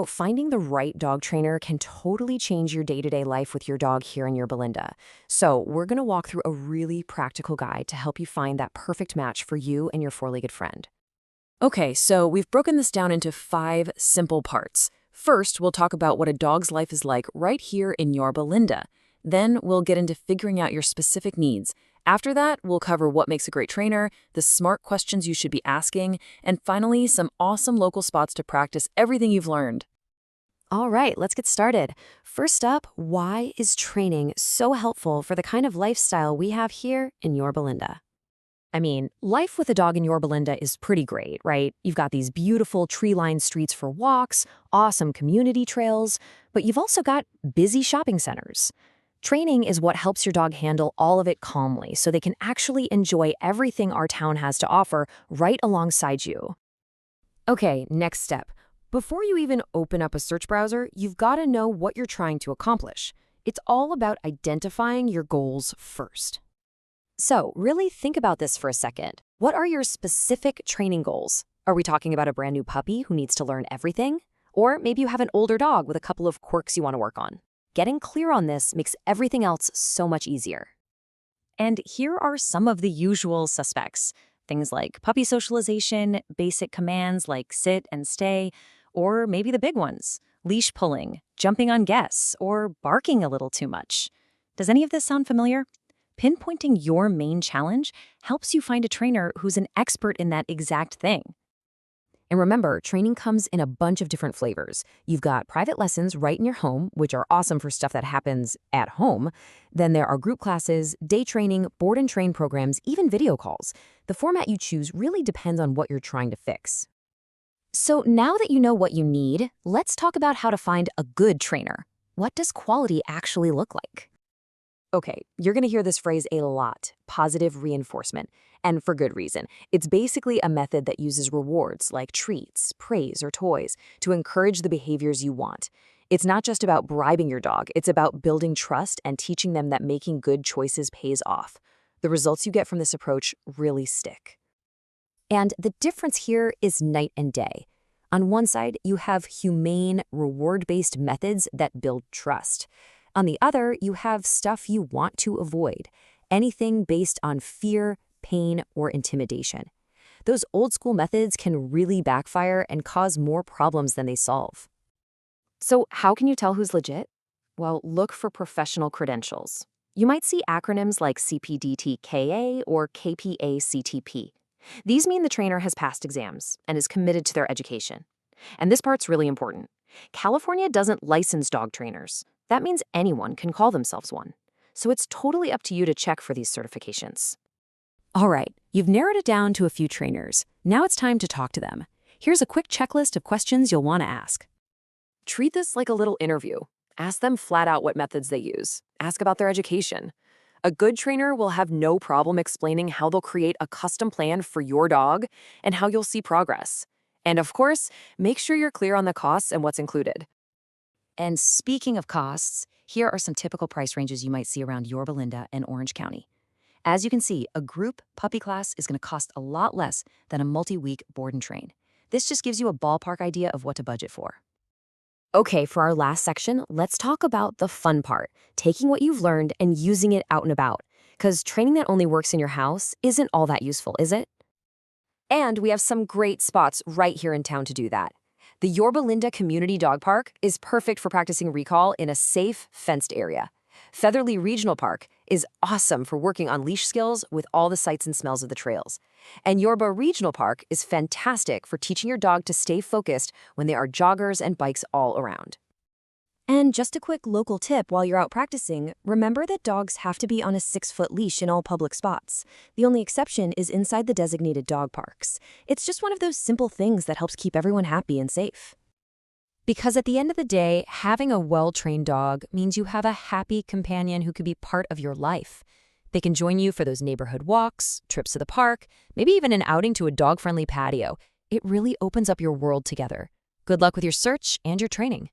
Finding the right dog trainer can totally change your day-to-day life with your dog here in Yorba Linda. So we're going to walk through a really practical guide to help you find that perfect match for you and your four-legged friend. Okay, so we've broken this down into 5 simple parts. First, we'll talk about what a dog's life is like right here in Yorba Linda. Then we'll get into figuring out your specific needs. After that, we'll cover what makes a great trainer, the smart questions you should be asking, and finally, some awesome local spots to practice everything you've learned. All right, let's get started. First up, why is training so helpful for the kind of lifestyle we have here in Yorba Linda? Life with a dog in Yorba Linda is pretty great, right? You've got these beautiful tree-lined streets for walks, awesome community trails, but you've also got busy shopping centers. Training is what helps your dog handle all of it calmly so they can actually enjoy everything our town has to offer right alongside you. Okay, next step. Before you even open up a search browser, you've got to know what you're trying to accomplish. It's all about identifying your goals first. So, really think about this for a second. What are your specific training goals? Are we talking about a brand new puppy who needs to learn everything? Or maybe you have an older dog with a couple of quirks you want to work on. Getting clear on this makes everything else so much easier. And here are some of the usual suspects. Things like puppy socialization, basic commands like sit and stay, or maybe the big ones, leash pulling, jumping on guests, or barking a little too much. Does any of this sound familiar? Pinpointing your main challenge helps you find a trainer who's an expert in that exact thing. And remember, training comes in a bunch of different flavors. You've got private lessons right in your home, which are awesome for stuff that happens at home. Then there are group classes, day training, board and train programs, even video calls. The format you choose really depends on what you're trying to fix. So now that you know what you need, let's talk about how to find a good trainer. What does quality actually look like? Okay, you're going to hear this phrase a lot, positive reinforcement, and for good reason. It's basically a method that uses rewards like treats, praise, or toys to encourage the behaviors you want. It's not just about bribing your dog, it's about building trust and teaching them that making good choices pays off. The results you get from this approach really stick. And the difference here is night and day. On one side, you have humane, reward-based methods that build trust. On the other, you have stuff you want to avoid, anything based on fear, pain, or intimidation. Those old-school methods can really backfire and cause more problems than they solve. So how can you tell who's legit? Well, look for professional credentials. You might see acronyms like CPDTKA or KPA-CTP. These mean the trainer has passed exams and is committed to their education. And this part's really important. California doesn't license dog trainers. That means anyone can call themselves one. So it's totally up to you to check for these certifications. All right, you've narrowed it down to a few trainers. Now it's time to talk to them. Here's a quick checklist of questions you'll want to ask. Treat this like a little interview. Ask them flat out what methods they use. Ask about their education. A good trainer will have no problem explaining how they'll create a custom plan for your dog and how you'll see progress. And of course, make sure you're clear on the costs and what's included. And speaking of costs, here are some typical price ranges you might see around Yorba Linda and Orange County. As you can see, a group puppy class is going to cost a lot less than a multi-week board and train. This just gives you a ballpark idea of what to budget for. Okay, for our last section, let's talk about the fun part, taking what you've learned and using it out and about. Because training that only works in your house isn't all that useful, is it? And we have some great spots right here in town to do that. The Yorba Linda Community Dog Park is perfect for practicing recall in a safe, fenced area. Featherly Regional Park is awesome for working on leash skills with all the sights and smells of the trails. And Yorba Regional Park is fantastic for teaching your dog to stay focused when there are joggers and bikes all around. And just a quick local tip while you're out practicing, remember that dogs have to be on a 6-foot leash in all public spots. The only exception is inside the designated dog parks. It's just one of those simple things that helps keep everyone happy and safe. Because at the end of the day, having a well-trained dog means you have a happy companion who could be part of your life. They can join you for those neighborhood walks, trips to the park, maybe even an outing to a dog-friendly patio. It really opens up your world together. Good luck with your search and your training.